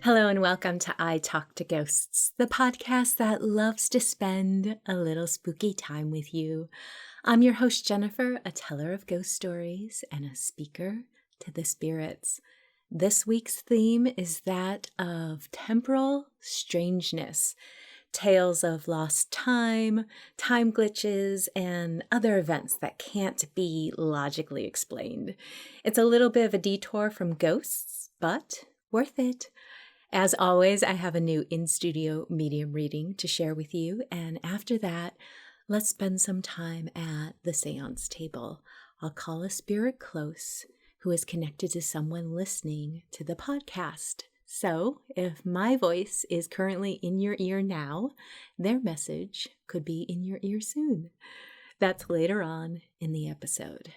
Hello and welcome to I Talk to Ghosts, the podcast that loves to spend a little spooky time with you. I'm your host, Jennifer, a teller of ghost stories and a speaker to the spirits. This week's theme is that of temporal strangeness, tales of lost time, time glitches, and other events that can't be logically explained. It's a little bit of a detour from ghosts, but worth it. As always, I have a new in-studio medium reading to share with you, and after that, let's spend some time at the Seance table. I'll call a spirit close who is connected to someone listening to the podcast. So, if my voice is currently in your ear now, their message could be in your ear soon. That's later on in the episode.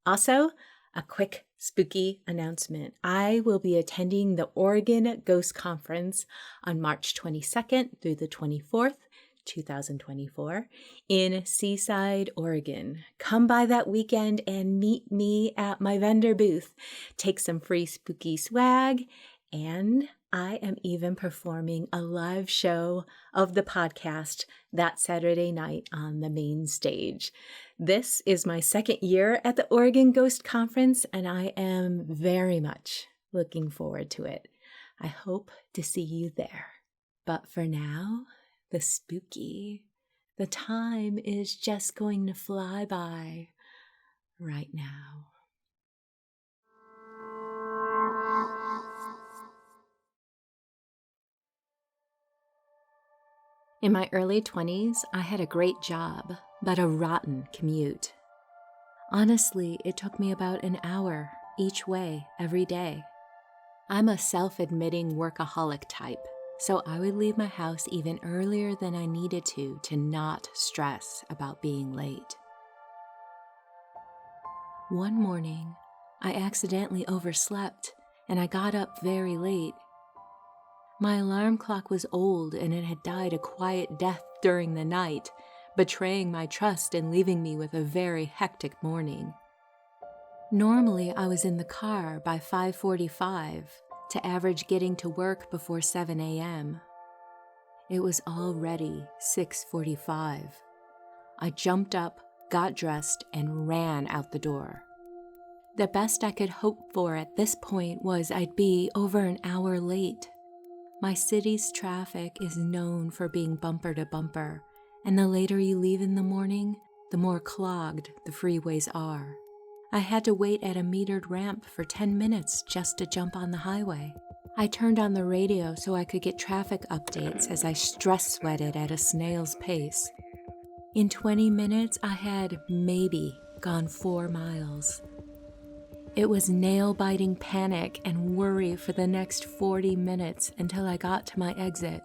Also, a quick spooky announcement. I will be attending the Oregon Ghost Conference on March 22nd through the 24th, 2024, in Seaside, Oregon. Come by that weekend and meet me at my vendor booth. Take some free spooky swag, and I am even performing a live show of the podcast that Saturday night on the main stage. This is my second year at the Oregon Ghost Conference, and I am very much looking forward to it. I hope to see you there. But for now, the spooky. The time is just going to fly by right now. In my early 20s, I had a great job, but a rotten commute. Honestly, it took me about an hour each way every day. I'm a self-admitting workaholic type, so I would leave my house even earlier than I needed to not stress about being late. One morning, I accidentally overslept and I got up very late. My alarm clock was old and it had died a quiet death during the night, betraying my trust and leaving me with a very hectic morning. Normally, I was in the car by 5:45 to average getting to work before 7 a.m. It was already 6:45. I jumped up, got dressed, and ran out the door. The best I could hope for at this point was I'd be over an hour late. My city's traffic is known for being bumper to bumper, and the later you leave in the morning, the more clogged the freeways are. I had to wait at a metered ramp for 10 minutes just to jump on the highway. I turned on the radio so I could get traffic updates as I stress sweated at a snail's pace. In 20 minutes, I had maybe gone 4 miles. It was nail-biting panic and worry for the next 40 minutes until I got to my exit.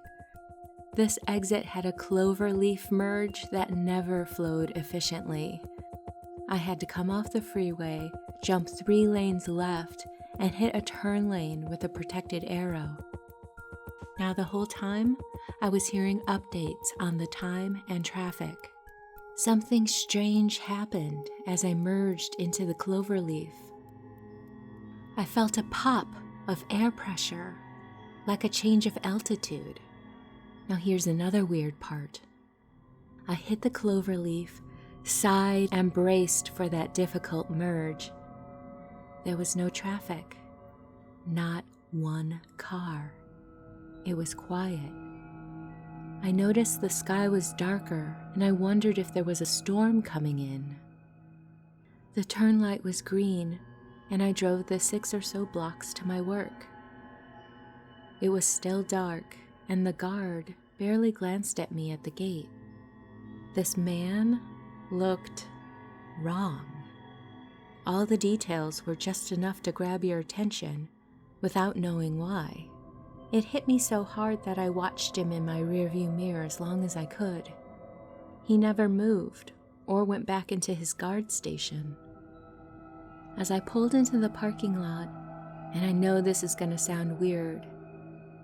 This exit had a clover leaf merge that never flowed efficiently. I had to come off the freeway, jump 3 lanes left, and hit a turn lane with a protected arrow. Now the whole time, I was hearing updates on the time and traffic. Something strange happened as I merged into the clover leaf. I felt a pop of air pressure, like a change of altitude. Now here's another weird part. I hit the clover leaf, sighed, and braced for that difficult merge. There was no traffic, not one car. It was quiet. I noticed the sky was darker, and I wondered if there was a storm coming in. The turn light was green, and I drove the 6 or so blocks to my work. It was still dark, and the guard barely glanced at me at the gate. This man looked wrong. All the details were just enough to grab your attention without knowing why. It hit me so hard that I watched him in my rearview mirror as long as I could. He never moved or went back into his guard station. As I pulled into the parking lot, and I know this is going to sound weird,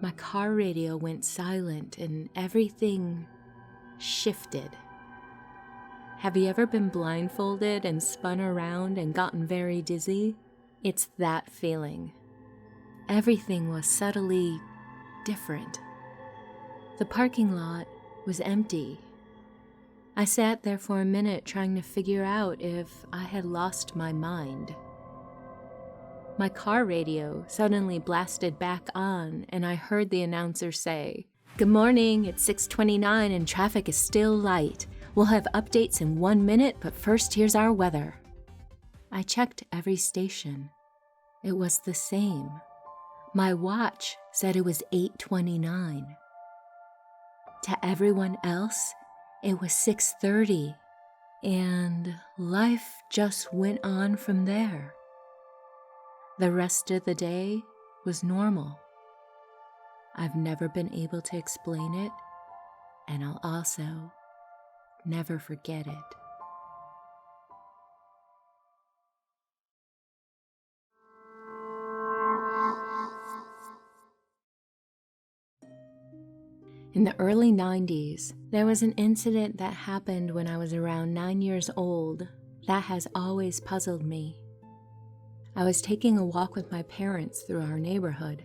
my car radio went silent and everything shifted. Have you ever been blindfolded and spun around and gotten very dizzy? It's that feeling. Everything was subtly different. The parking lot was empty. I sat there for a minute trying to figure out if I had lost my mind. My car radio suddenly blasted back on, and I heard the announcer say, "Good morning, it's 6:29 and traffic is still light. We'll have updates in 1 minute, but first here's our weather." I checked every station. It was the same. My watch said it was 8:29. To everyone else, it was 6:30, and life just went on from there. The rest of the day was normal. I've never been able to explain it, and I'll also never forget it. In the early 90s, there was an incident that happened when I was around 9 years old that has always puzzled me. I was taking a walk with my parents through our neighborhood,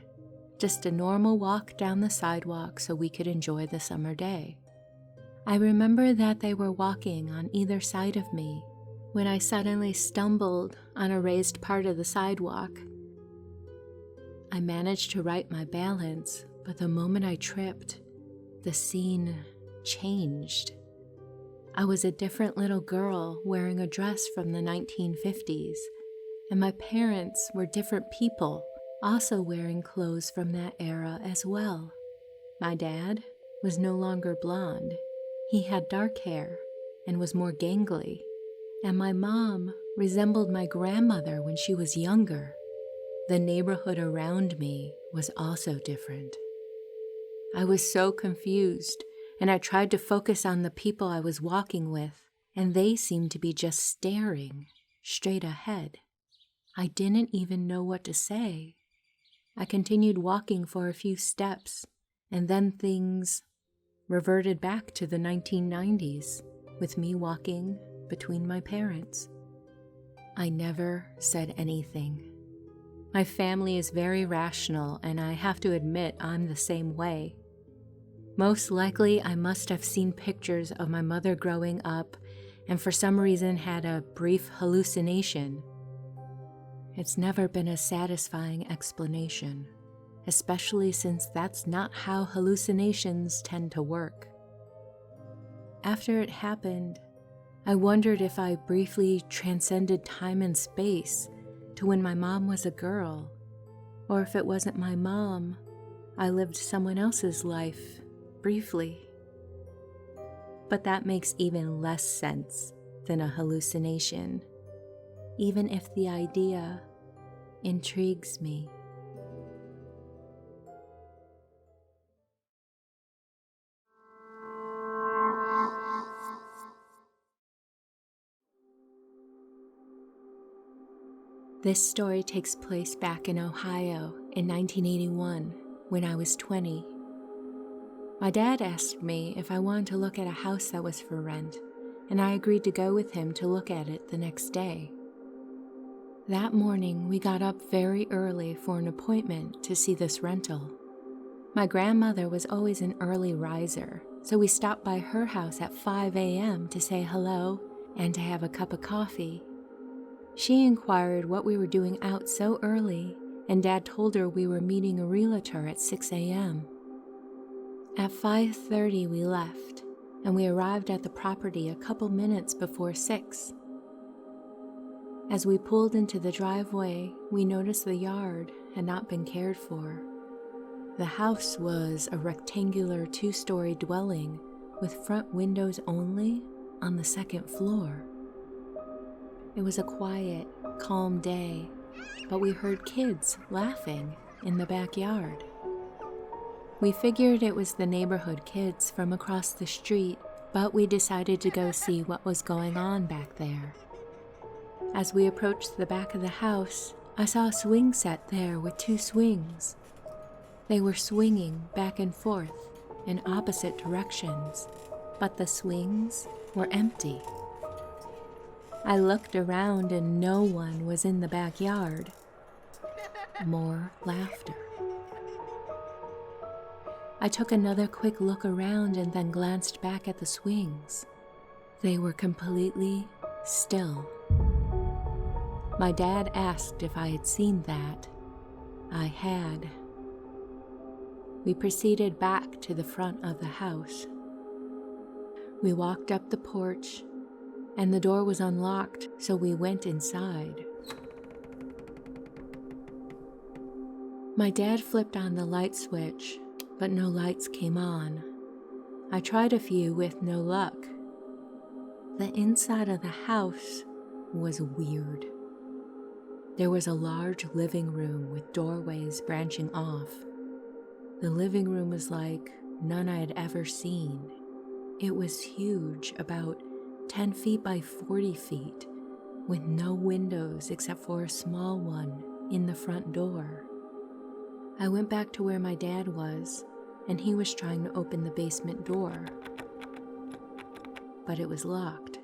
just a normal walk down the sidewalk so we could enjoy the summer day. I remember that they were walking on either side of me when I suddenly stumbled on a raised part of the sidewalk. I managed to right my balance, but the moment I tripped, the scene changed. I was a different little girl wearing a dress from the 1950s, and my parents were different people, also wearing clothes from that era as well. My dad was no longer blonde. He had dark hair and was more gangly, and my mom resembled my grandmother when she was younger. The neighborhood around me was also different. I was so confused, and I tried to focus on the people I was walking with, and they seemed to be just staring straight ahead. I didn't even know what to say. I continued walking for a few steps, and then things reverted back to the 1990s, with me walking between my parents. I never said anything. My family is very rational, and I have to admit I'm the same way. Most likely, I must have seen pictures of my mother growing up and for some reason had a brief hallucination. It's never been a satisfying explanation, especially since that's not how hallucinations tend to work. After it happened, I wondered if I briefly transcended time and space to when my mom was a girl, or if it wasn't my mom, I lived someone else's life briefly. But that makes even less sense than a hallucination, even if the idea intrigues me. This story takes place back in Ohio in 1981 when I was 20. My dad asked me if I wanted to look at a house that was for rent, and I agreed to go with him to look at it the next day. That morning, we got up very early for an appointment to see this rental. My grandmother was always an early riser, so we stopped by her house at 5 a.m. to say hello and to have a cup of coffee. She inquired what we were doing out so early, and Dad told her we were meeting a realtor at 6 a.m. At 5:30 we left, and we arrived at the property a couple minutes before 6. As we pulled into the driveway, we noticed the yard had not been cared for. The house was a rectangular 2-story dwelling with front windows only on the second floor. It was a quiet, calm day, but we heard kids laughing in the backyard. We figured it was the neighborhood kids from across the street, but we decided to go see what was going on back there. As we approached the back of the house, I saw a swing set there with 2 swings. They were swinging back and forth in opposite directions, but the swings were empty. I looked around and no one was in the backyard. More laughter. I took another quick look around and then glanced back at the swings. They were completely still. My dad asked if I had seen that. I had. We proceeded back to the front of the house. We walked up the porch, and the door was unlocked, so we went inside. My dad flipped on the light switch, but no lights came on. I tried a few with no luck. The inside of the house was weird. There was a large living room with doorways branching off. The living room was like none I had ever seen. It was huge, about 10 feet by 40 feet, with no windows except for a small one in the front door. I went back to where my dad was, and he was trying to open the basement door, but it was locked.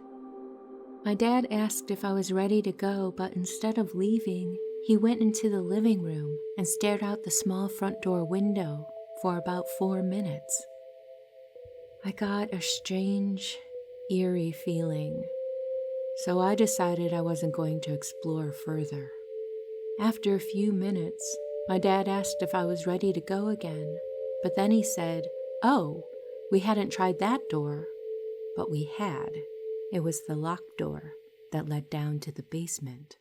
My dad asked if I was ready to go, but instead of leaving, he went into the living room and stared out the small front door window for about 4 minutes. I got a strange, eerie feeling, so I decided I wasn't going to explore further. After a few minutes, my dad asked if I was ready to go again, but then he said, "Oh, we hadn't tried that door," but we had. It was the locked door that led down to the basement.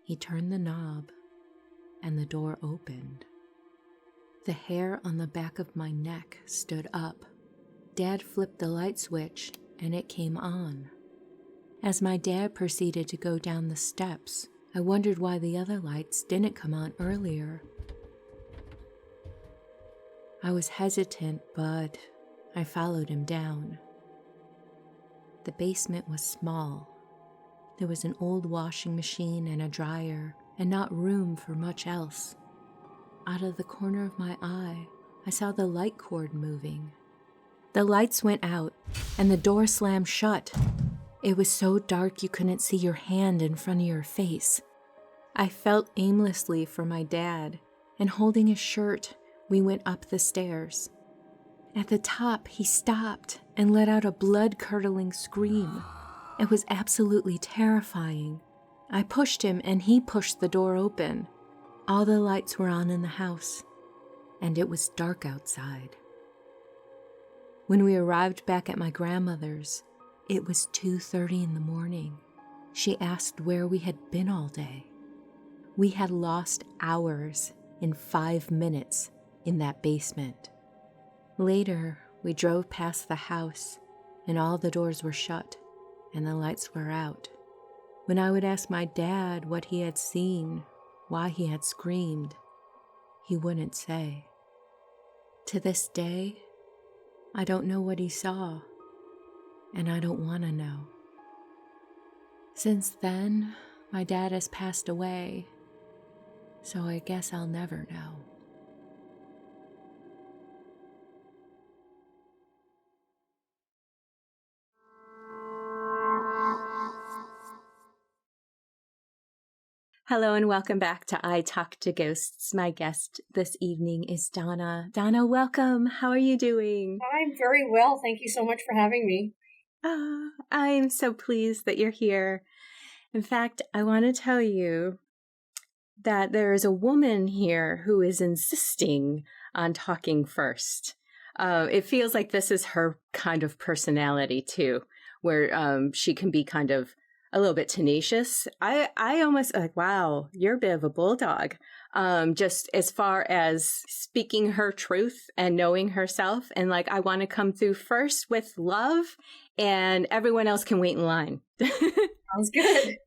He turned the knob, and the door opened. The hair on the back of my neck stood up. Dad flipped the light switch, and it came on. As my dad proceeded to go down the steps, I wondered why the other lights didn't come on earlier. I was hesitant, but I followed him down. The basement was small. There was an old washing machine and a dryer, and not room for much else. Out of the corner of my eye, I saw the light cord moving. The lights went out, and the door slammed shut. It was so dark you couldn't see your hand in front of your face. I felt aimlessly for my dad, and holding his shirt, we went up the stairs. At the top, he stopped and let out a blood-curdling scream. It was absolutely terrifying. I pushed him, and he pushed the door open. All the lights were on in the house, and it was dark outside. When we arrived back at my grandmother's, it was 2:30 in the morning. She asked where we had been all day. We had lost hours in 5 minutes in that basement. Later, we drove past the house, and all the doors were shut, and the lights were out. When I would ask my dad what he had seen, why he had screamed, he wouldn't say. To this day, I don't know what he saw, and I don't want to know. Since then, my dad has passed away, so I guess I'll never know. Hello and welcome back to I Talk to Ghosts. My guest this evening is Donna. Donna, welcome. How are you doing? I'm very well. Thank you so much for having me. I'm so pleased that you're here. In fact, I want to tell you that there is a woman here who is insisting on talking first. It feels like this is her kind of personality too, where she can be kind of a little bit tenacious. I almost like, wow, you're a bit of a bulldog. Just as far as speaking her truth and knowing herself. And like, I want to come through first with love, and everyone else can wait in line. Sounds good.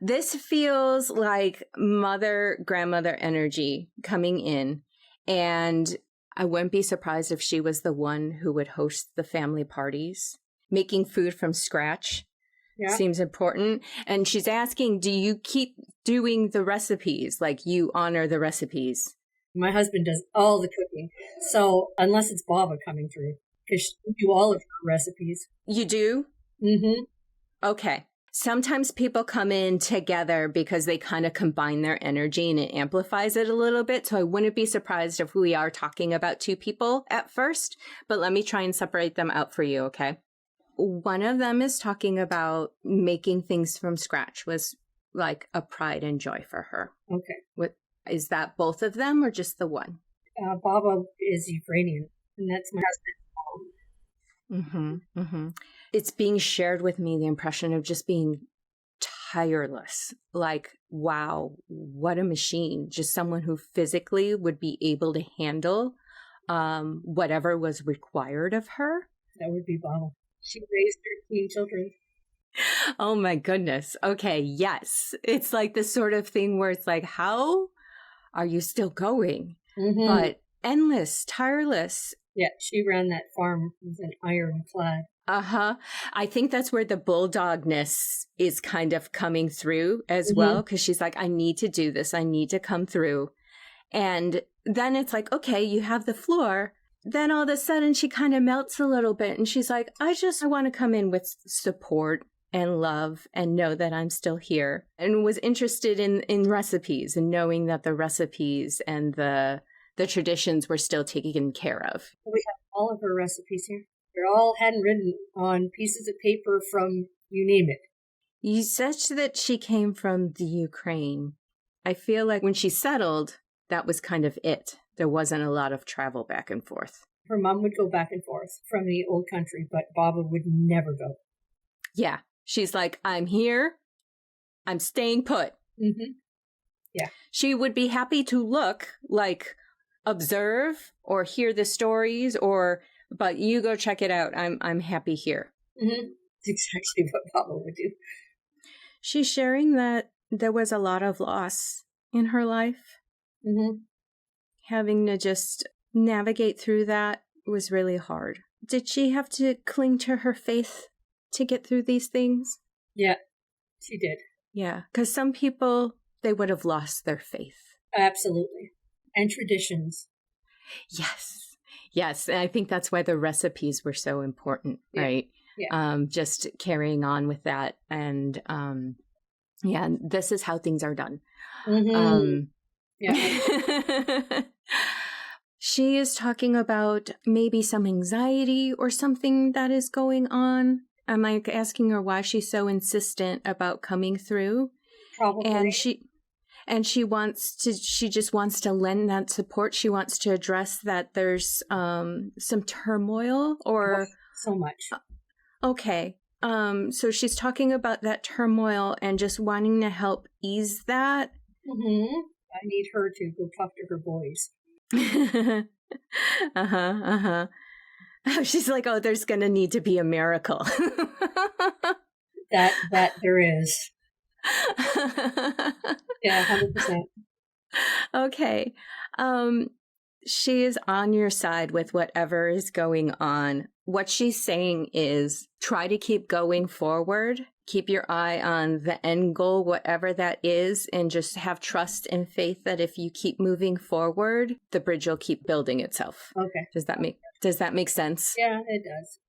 This feels like grandmother energy coming in. And I wouldn't be surprised if she was the one who would host the family parties. Making food from scratch seems important. And she's asking, do you keep doing the recipes? Like, you honor the recipes? My husband does all the cooking. So unless it's Baba coming through, because she do all of her recipes. You do? Mm-hmm. Okay. Sometimes people come in together because they kind of combine their energy and it amplifies it a little bit. So I wouldn't be surprised if we are talking about two people at first, but let me try and separate them out for you, okay? One of them is talking about making things from scratch was like a pride and joy for her. Okay. Is that both of them or just the one? Baba is Ukrainian, and that's my husband's mom. Mm-hmm, mm-hmm. It's being shared with me, the impression of just being tireless. Like, wow, what a machine. Just someone who physically would be able to handle whatever was required of her. That would be Baba. She raised 13 children. Oh my goodness. Okay, yes. It's like this sort of thing where it's like, how are you still going? Mm-hmm. But endless, tireless. Yeah, she ran that farm with an ironclad. Uh-huh. I think that's where the bulldogness is kind of coming through as well, because she's like, I need to do this. I need to come through. And then it's like, okay, you have the floor. Then all of a sudden she kind of melts a little bit and she's like, I want to come in with support and love and know that I'm still here, and was interested in recipes and knowing that the recipes and the traditions were still taken care of. We have all of her recipes here. They're all handwritten on pieces of paper from you name it. You said that she came from the Ukraine. I feel like when she settled, that was kind of it. There wasn't a lot of travel back and forth. Her mom would go back and forth from the old country, but Baba would never go. Yeah. She's like, I'm here. I'm staying put. Mm-hmm. Yeah. She would be happy to look, like, observe or hear the stories, but you go check it out. I'm happy here. Mm-hmm. That's exactly what Baba would do. She's sharing that there was a lot of loss in her life. Mm-hmm. Having to just navigate through that was really hard. Did she have to cling to her faith to get through these things? Yeah, she did. Yeah, because some people, they would have lost their faith. Absolutely. And traditions. Yes. And I think that's why the recipes were so important, right? Yeah. Just carrying on with that. And this is how things are done. Mm-hmm. Yeah. She is talking about maybe some anxiety or something that is going on. I'm like asking her why she's so insistent about coming through. Probably. And she just wants to lend that support. She wants to address that there's some turmoil or so much. Okay. So she's talking about that turmoil and just wanting to help ease that. Mm-hmm. I need her to go talk to her boys. She's like, oh, there's going to need to be a miracle. that there is. Yeah, 100%. Okay. She is on your side with whatever is going on. What she's saying is try to keep going forward. Keep your eye on the end goal, whatever that is, and just have trust and faith that if you keep moving forward, the bridge will keep building itself. Okay. Does that make sense? Yeah, it does.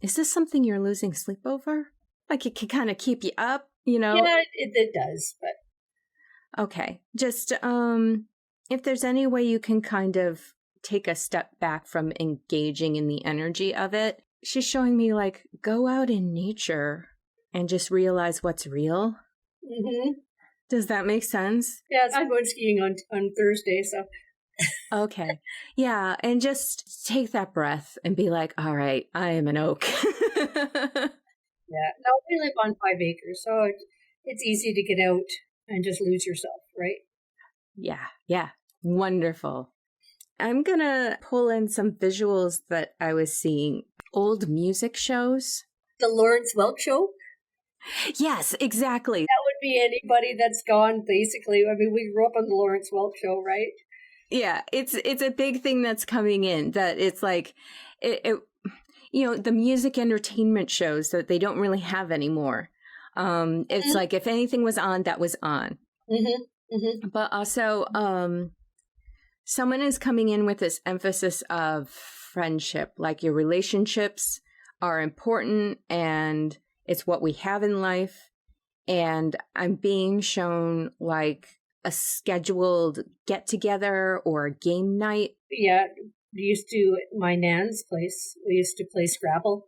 Is this something you're losing sleep over? Like it can kind of keep you up, you know? Yeah, it does, but okay. Just if there's any way you can kind of take a step back from engaging in the energy of it. She's showing me like go out in nature and just realize what's real. Mm-hmm. Does that make sense? Yeah, I'm going skiing on Thursday, so. Okay. Yeah, and just take that breath and be like, all right, I am an oak. Yeah, no, we live on 5 acres, so it's easy to get out and just lose yourself, right? Yeah. Wonderful. I'm going to pull in some visuals that I was seeing. Old music shows. The Lawrence Welk Show? Yes, exactly. That would be anybody that's gone, basically. I mean, we grew up on the Lawrence Welk Show, right? Yeah, it's a big thing that's coming in, that it's like, it the music entertainment shows that they don't really have anymore. It's like if anything was on, that was on. Mm-hmm. Mm-hmm. But also, someone is coming in with this emphasis of friendship, like your relationships are important and it's what we have in life. and I'm being shown like a scheduled get together or a game night. Yeah, we used to, my nan's place, we used to play Scrabble.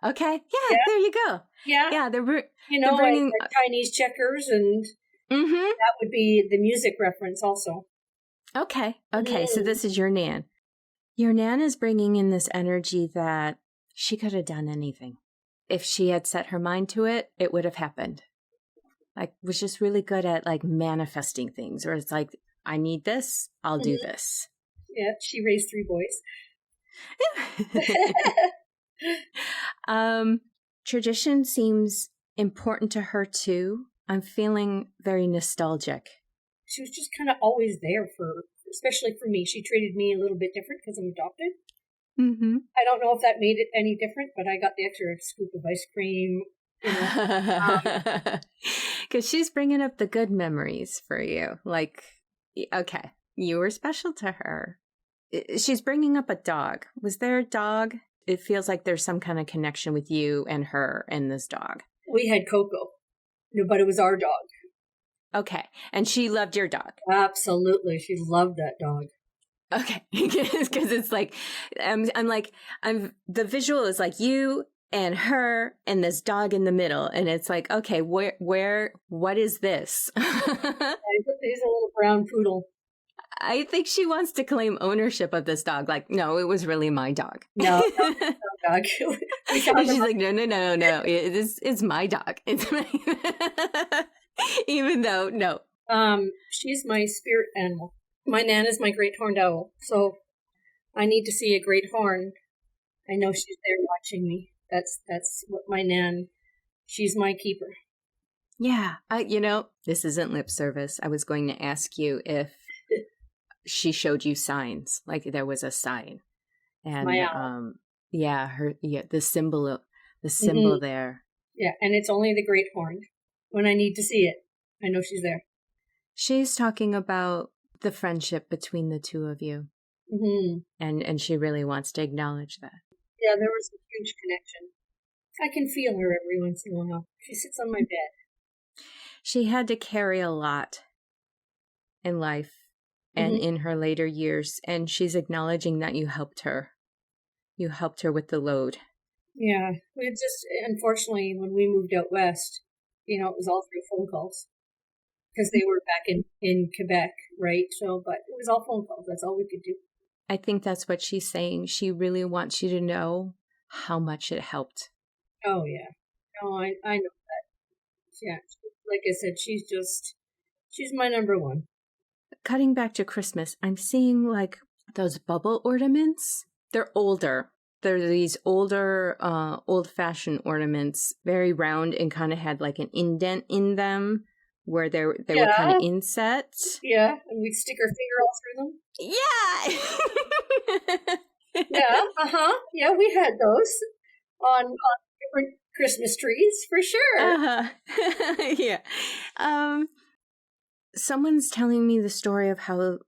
Okay. Yeah, Yeah. there you go. Yeah. Yeah, they're Like bringing Chinese checkers, and Mm-hmm. that would be the music reference also. Okay. So this is your Nan. Your Nan is bringing in this energy that she could have done anything. If she had set her mind to it, it would have happened. Like, was just really good at like manifesting things, or it's like, I need this, I'll do this. Yeah, she raised 3 boys. Tradition seems important to her too. I'm feeling very nostalgic. She was just kind of always there especially for me. She treated me a little bit different because I'm adopted. Mm-hmm. I don't know if that made it any different, but I got the extra scoop of ice cream. Because she's bringing up the good memories for you. Like, okay, you were special to her. She's bringing up a dog. Was there a dog? It feels like there's some kind of connection with you and her and this dog. We had Coco, but it was our dog. Okay, and she loved your dog. Absolutely, she loved that dog. Okay, because it's like, the visual is like you and her and this dog in the middle, and it's like, okay, what is this? He's a little brown poodle. I think she wants to claim ownership of this dog. Like, no, it was really my dog. No dog. She's like, no, it's my dog. It's my even though, no. She's my spirit animal. My Nan is my great horned owl, so I need to see a great horn. I know she's there watching me. That's what my Nan. She's my keeper. Yeah, this isn't lip service. I was going to ask you if she showed you signs, like there was a sign, and my owl. The symbol there. Yeah, and it's only the great horn. When I need to see it, I know she's there. She's talking about the friendship between the two of you. Mm-hmm. And she really wants to acknowledge that. Yeah, there was a huge connection. I can feel her every once in a while. She sits on my bed. She had to carry a lot in life and in her later years, and she's acknowledging that you helped her. You helped her with the load. Yeah, we just, unfortunately, when we moved out west, it was all through phone calls. Because they were back in Quebec, right? So, but it was all phone calls. That's all we could do. I think that's what she's saying. She really wants you to know how much it helped. Oh, yeah. No, I know that. Yeah. Like I said, she's my number one. Cutting back to Christmas, I'm seeing like those bubble ornaments. They're older. They're these older, old-fashioned ornaments, very round and kind of had like an indent in them, where they were kind of inset. Yeah, and we'd stick our finger all through them. Yeah. Yeah, yeah, we had those on different Christmas trees, for sure. Yeah. Someone's telling me the story of how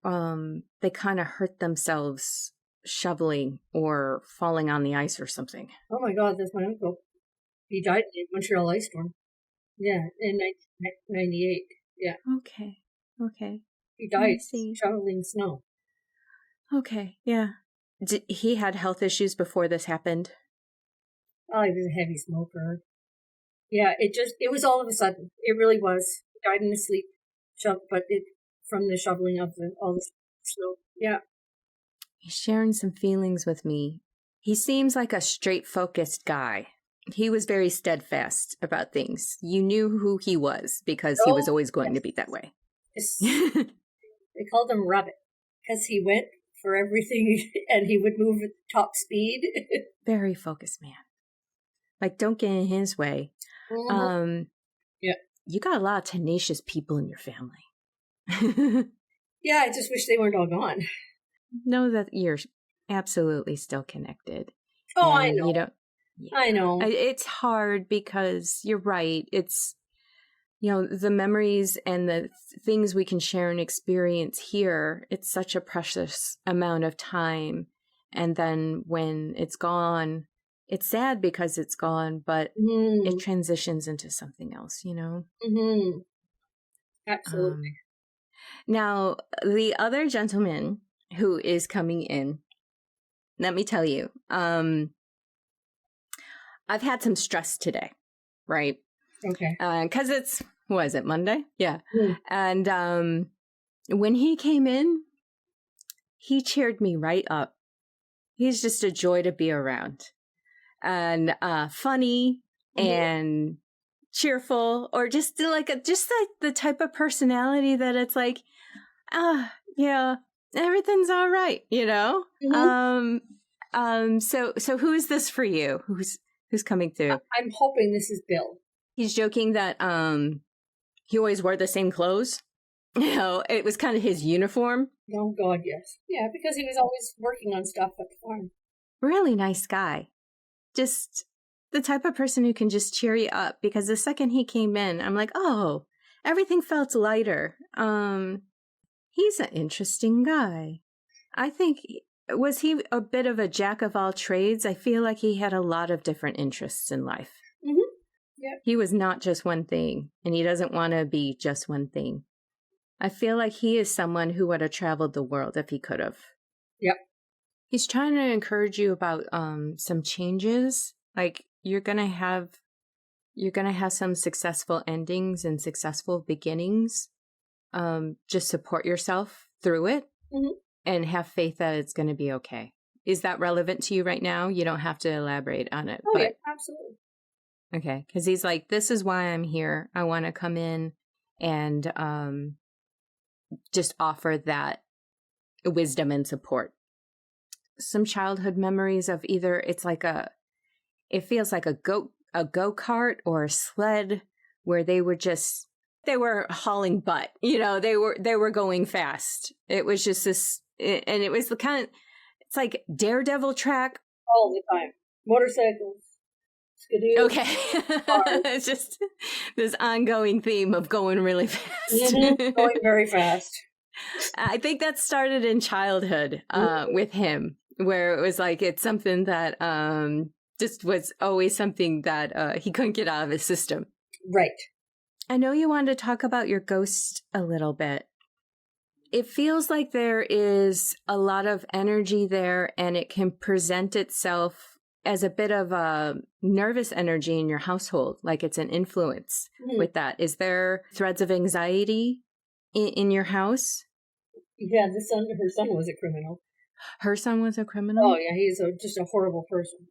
they kind of hurt themselves shoveling or falling on the ice or something. Oh my God, that's my uncle. He died in a Montreal ice storm. Yeah, in 1998. Yeah. Okay. He died shoveling snow. Okay, yeah. He had health issues before this happened? Oh, he was a heavy smoker. Yeah, it was all of a sudden. It really was. He died in his sleep, from the shoveling of all the snow. Yeah. He's sharing some feelings with me. He seems like a straight-focused guy. He was very steadfast about things. You knew who he was because he was always going to be that way. They called him Rabbit because he went for everything and he would move at top speed. Very focused man. Like, don't get in his way. Mm-hmm. Yeah. You got a lot of tenacious people in your family. Yeah, I just wish they weren't all gone. Know that you're absolutely still connected. Oh, I know. Yeah. I know. It's hard because you're right. It's, the memories and the things we can share and experience here, it's such a precious amount of time. And then when it's gone, it's sad because it's gone, but Mm-hmm. it transitions into something else, Mm-hmm. Absolutely. Now, the other gentleman who is coming in, let me tell you, I've had some stress today, right? Okay. Because what is it, Monday? Yeah. Mm. And when he came in, he cheered me right up. He's just a joy to be around. And funny and cheerful, or just like the type of personality that it's like, yeah, everything's all right, Mm-hmm. So who is this for you? Who's coming through? I'm hoping this is Bill. He's joking that he always wore the same clothes. It was kind of his uniform. Oh God, yes. Yeah, because he was always working on stuff at the farm. Really nice guy. Just the type of person who can just cheer you up, because the second he came in, I'm like, oh, everything felt lighter. He's an interesting guy. I think, was he a bit of a jack of all trades? I feel like he had a lot of different interests in life. Mm-hmm. Yep. He was not just one thing, and he doesn't want to be just one thing. I feel like he is someone who would have traveled the world if he could have. Yep. He's trying to encourage you about some changes. Like you're gonna have some successful endings and successful beginnings. Just support yourself through it, and have faith that it's going to be okay. Is that relevant to you right now? You don't have to elaborate on it. Oh, yeah, absolutely. Okay, because he's like, this is why I'm here. I want to come in and just offer that wisdom and support. Some childhood memories of either it feels like a go-kart or a sled, where they were hauling butt. They were going fast. It was just this, and it was it's like daredevil track. All the time. Motorcycles. Skidoo. Okay. It's just this ongoing theme of going really fast. Going very fast. I think that started in childhood with him, where it was like, it's something that just was always something that he couldn't get out of his system. Right. I know you wanted to talk about your ghost a little bit. It feels like there is a lot of energy there, and it can present itself as a bit of a nervous energy in your household, like it's an influence with that. Is there threads of anxiety in your house? Yeah, her son was a criminal. Her son was a criminal? Oh, yeah, he's just a horrible person.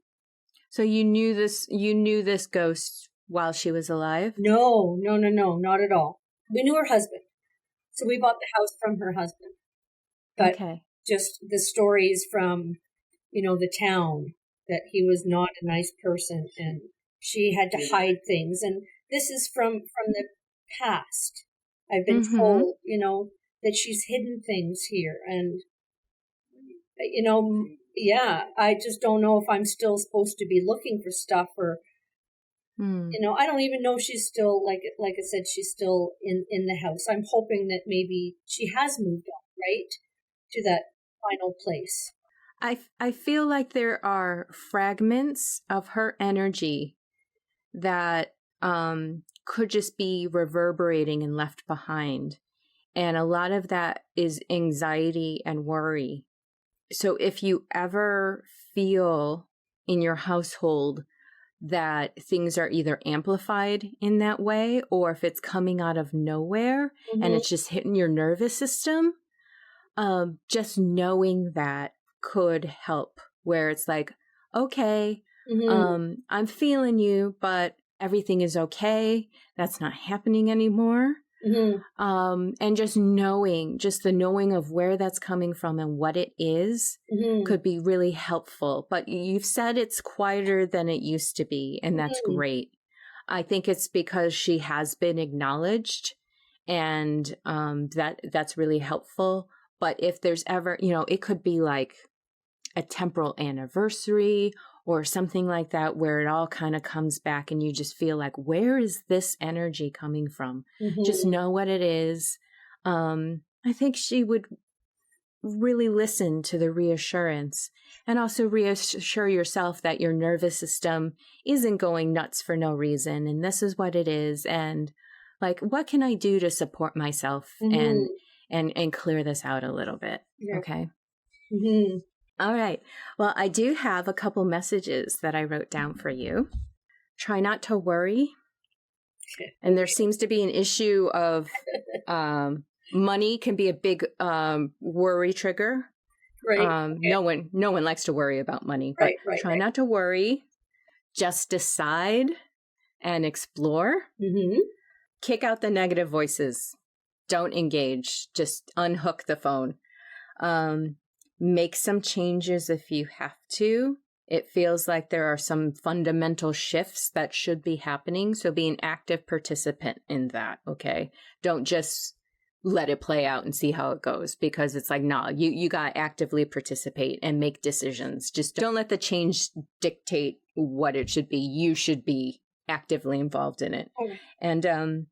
So you knew this ghost while she was alive? No, not at all. We knew her husband. So we bought the house from her husband. But just the stories from, the town, that he was not a nice person and she had to hide things. And this is from the past. I've been told, that she's hidden things here. And, I just don't know if I'm still supposed to be looking for stuff, or, I don't even know if she's still, like I said, she's still in the house. I'm hoping that maybe she has moved on, right, to that final place. I feel like there are fragments of her energy that could just be reverberating and left behind. And a lot of that is anxiety and worry. So if you ever feel in your household that things are either amplified in that way, or if it's coming out of nowhere and it's just hitting your nervous system, just knowing that could help, where it's like, okay, I'm feeling you, but everything is okay. That's not happening anymore. And just the knowing of where that's coming from and what it is could be really helpful. But you've said it's quieter than it used to be, and that's great. I think it's because she has been acknowledged, and that's really helpful. But if there's ever, it could be like a temporal anniversary or something like that, where it all kind of comes back and you just feel like, where is this energy coming from? Just know what it is. I think she would really listen to the reassurance, and also reassure yourself that your nervous system isn't going nuts for no reason, and this is what it is, and like, what can I do to support myself and clear this out a little bit? Yeah. Okay. Mm-hmm. All right. Well, I do have a couple messages that I wrote down for you. Try not to worry. And there seems to be an issue of money can be a big worry trigger. Right. Okay. No one likes to worry about money, but try not to worry. Just decide and explore. Mm-hmm. Kick out the negative voices. Don't engage. Just unhook the phone. Make some changes if you have to. It feels like there are some fundamental shifts that should be happening. So be an active participant in that, okay? Don't just let it play out and see how it goes, because it's like, nah, you got to actively participate and make decisions. Just don't let the change dictate what it should be. You should be actively involved in it. Okay. And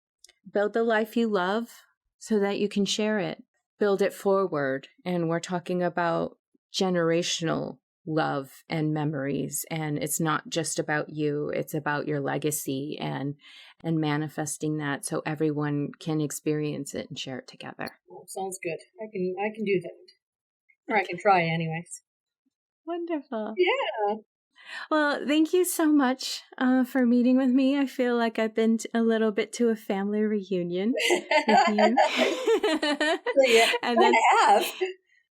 build the life you love so that you can share it. Build it forward. And we're talking about generational love and memories, and it's not just about you, it's about your legacy and manifesting that so everyone can experience it and share it together. Oh, sounds good. I can do that, or I can try anyways. Wonderful. Yeah. Well, thank you so much for meeting with me. I feel like I've been a little bit to a family reunion with you. Yeah, and then I have.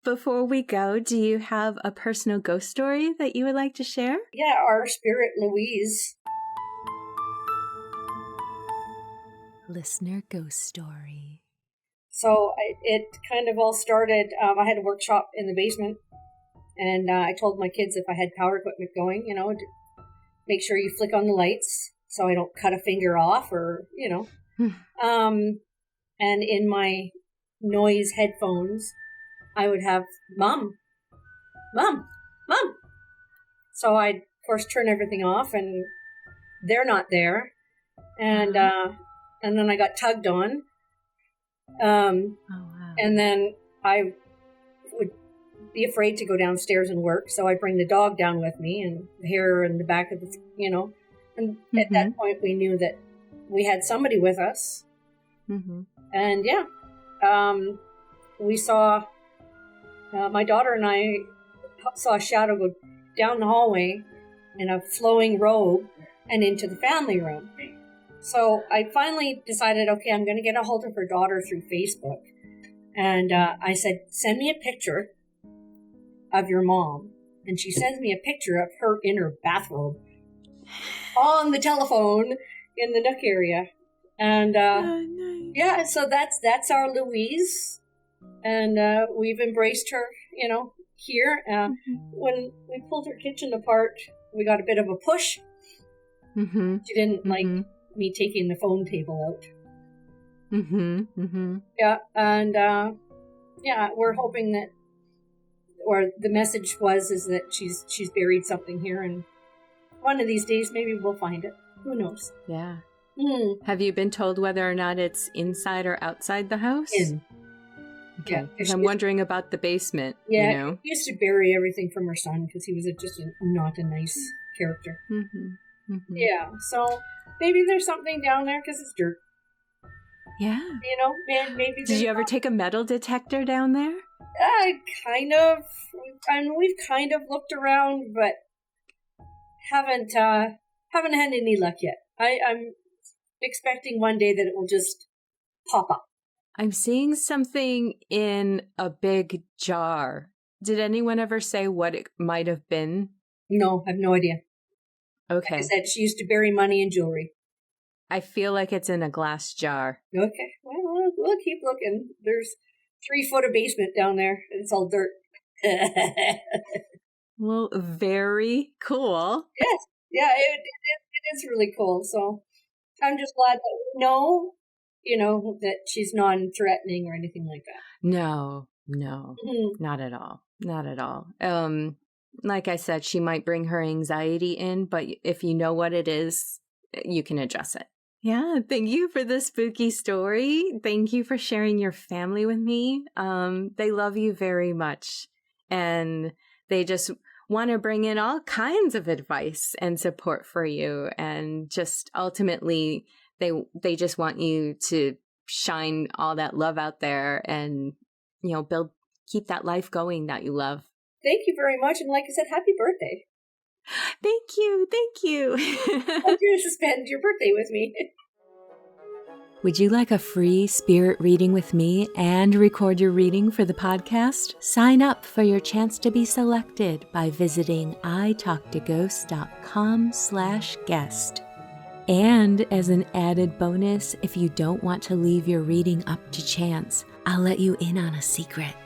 Before we go, do you have a personal ghost story that you would like to share? Yeah, our spirit, Louise. Listener ghost story. So it kind of all started, I had a workshop in the basement, and I told my kids if I had power equipment going, to make sure you flick on the lights so I don't cut a finger off or, and in my noise headphones, I would have, Mom. So I'd, of course, turn everything off, and they're not there. And then I got tugged on. Wow. And then I would be afraid to go downstairs and work, so I'd bring the dog down with me and her in the back of the, And at that point, we knew that we had somebody with us. Mm-hmm. And we saw... my daughter and I saw a shadow go down the hallway in a flowing robe and into the family room. So I finally decided, okay, I'm going to get a hold of her daughter through Facebook. And I said, send me a picture of your mom. And she sends me a picture of her in her bathrobe on the telephone in the Nook area. And nice. So that's our Louise. And we've embraced her, here. When we pulled her kitchen apart, we got a bit of a push. Mm-hmm. She didn't like me taking the phone table out. Yeah, and we're hoping that, or the message is that she's buried something here, and one of these days maybe we'll find it. Who knows? Yeah. Have you been told whether or not it's inside or outside the house? In. Okay, because I'm wondering about the basement. Yeah, he used to bury everything from her son because he was not a nice character. Yeah, so maybe there's something down there because it's dirt. Yeah. Maybe. Did you ever take a metal detector down there? We've kind of looked around, but haven't had any luck yet. I'm expecting one day that it will just pop up. I'm seeing something in a big jar. Did anyone ever say what it might have been? No, I have no idea. Okay. Like I said, she used to bury money and jewelry. I feel like it's in a glass jar. Okay. Well, we'll keep looking. There's 3 foot of basement down there. It's all dirt. Well, very cool. Yes. Yeah, it is really cool. So I'm just glad that we know, that she's non-threatening or anything like that. No, not at all. Not at all. Like I said, she might bring her anxiety in, but if you know what it is, you can address it. Yeah, thank you for the spooky story. Thank you for sharing your family with me. They love you very much, and they just want to bring in all kinds of advice and support for you, and just ultimately they just want you to shine all that love out there and keep that life going that you love. Thank you very much, and like I said, happy birthday. Thank you. Hope you to spend your birthday with me. Would you like a free spirit reading with me and record your reading for the podcast? Sign up for your chance to be selected by visiting italktoghosts.com/guest. And as an added bonus, if you don't want to leave your reading up to chance, I'll let you in on a secret.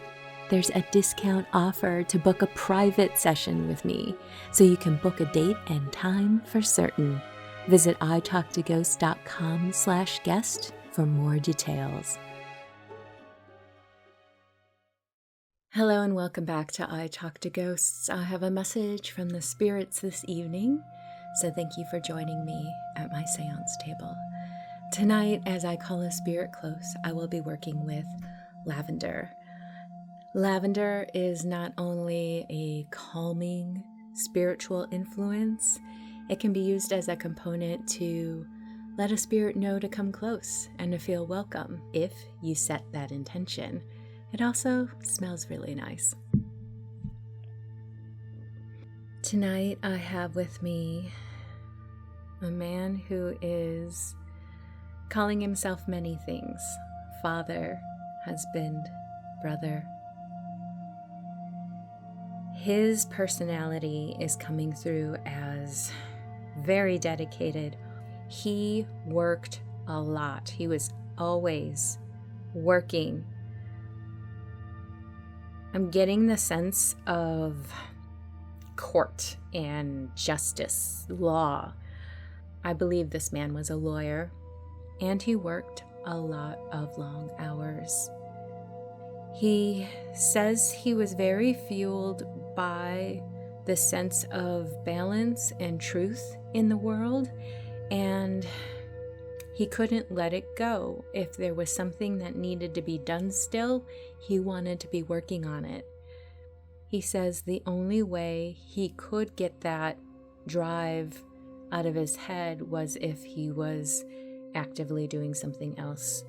There's a discount offer to book a private session with me, so you can book a date and time for certain. Visit italktoghosts.com/guest for more details. Hello and welcome back to I Talk to Ghosts. I have a message from the spirits this evening, so thank you for joining me at my seance table. Tonight, as I call a spirit close, I will be working with lavender. Lavender is not only a calming spiritual influence, it can be used as a component to let a spirit know to come close and to feel welcome if you set that intention. It also smells really nice. Tonight I have with me a man who is calling himself many things: father, husband, brother. His personality is coming through as very dedicated. He worked a lot. He was always working. I'm getting the sense of court and justice, law. I believe this man was a lawyer, and he worked a lot of long hours. He says he was very fueled by the sense of balance and truth in the world, and he couldn't let it go. If there was something that needed to be done still, he wanted to be working on it. He says the only way he could get that drive out of his head was if he was actively doing something else.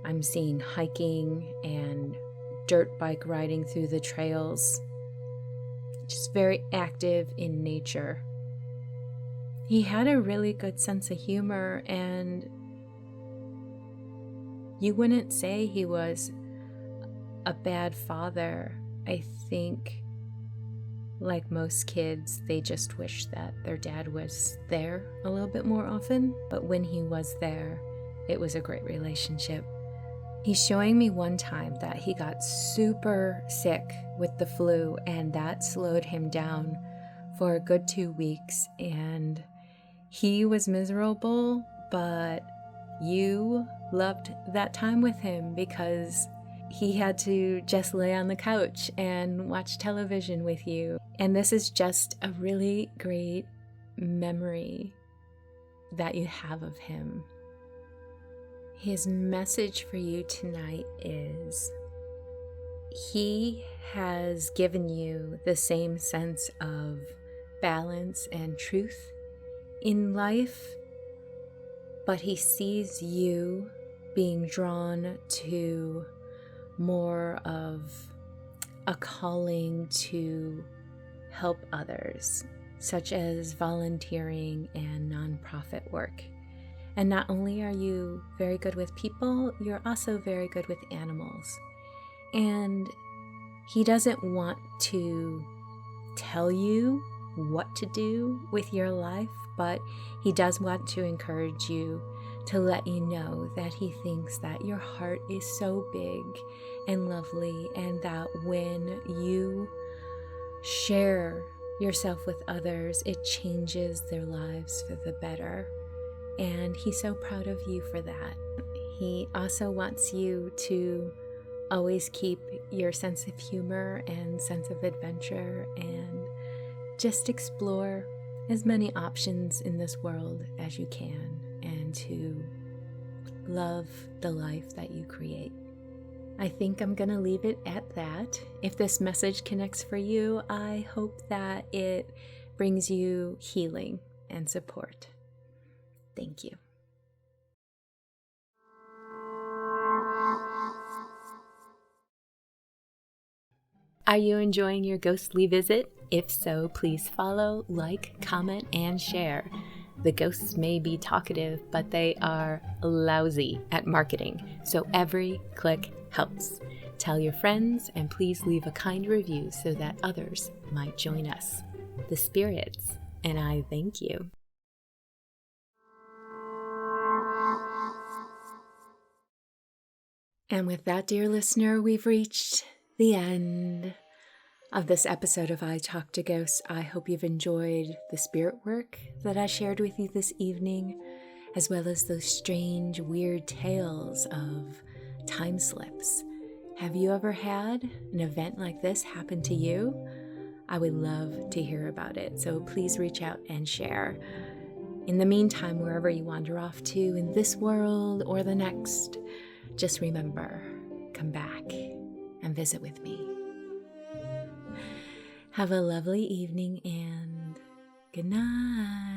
I'm seeing hiking and dirt bike riding through the trails, just very active in nature. He had a really good sense of humor, and you wouldn't say he was a bad father. I think, like most kids, they just wish that their dad was there a little bit more often, but when he was there, it was a great relationship. He's showing me one time that he got super sick with the flu, and that slowed him down for a good 2 weeks, and he was miserable, but you loved that time with him because he had to just lay on the couch and watch television with you. And this is just a really great memory that you have of him. His message for you tonight is he has given you the same sense of balance and truth in life, but he sees you being drawn to more of a calling to help others, such as volunteering and nonprofit work. And not only are you very good with people, you're also very good with animals. And he doesn't want to tell you what to do with your life, but he does want to encourage you to let you know that he thinks that your heart is so big and lovely, and that when you share yourself with others, it changes their lives for the better. And he's so proud of you for that. He also wants you to always keep your sense of humor and sense of adventure and just explore as many options in this world as you can. and to love the life that you create. I think I'm going to leave it at that. If this message connects for you, I hope that it brings you healing and support. Thank you. Are you enjoying your ghostly visit? If so, please follow, like, comment, and share. The ghosts may be talkative, but they are lousy at marketing, so every click helps. Tell your friends, and please leave a kind review so that others might join us. The spirits and I thank you. And with that, dear listener, we've reached the end of this episode of I Talk to Ghosts. I hope you've enjoyed the spirit work that I shared with you this evening, as well as those strange, weird tales of time slips. Have you ever had an event like this happen to you? I would love to hear about it, so please reach out and share. In the meantime, wherever you wander off to in this world or the next, just remember, come back and visit with me. Have a lovely evening and good night.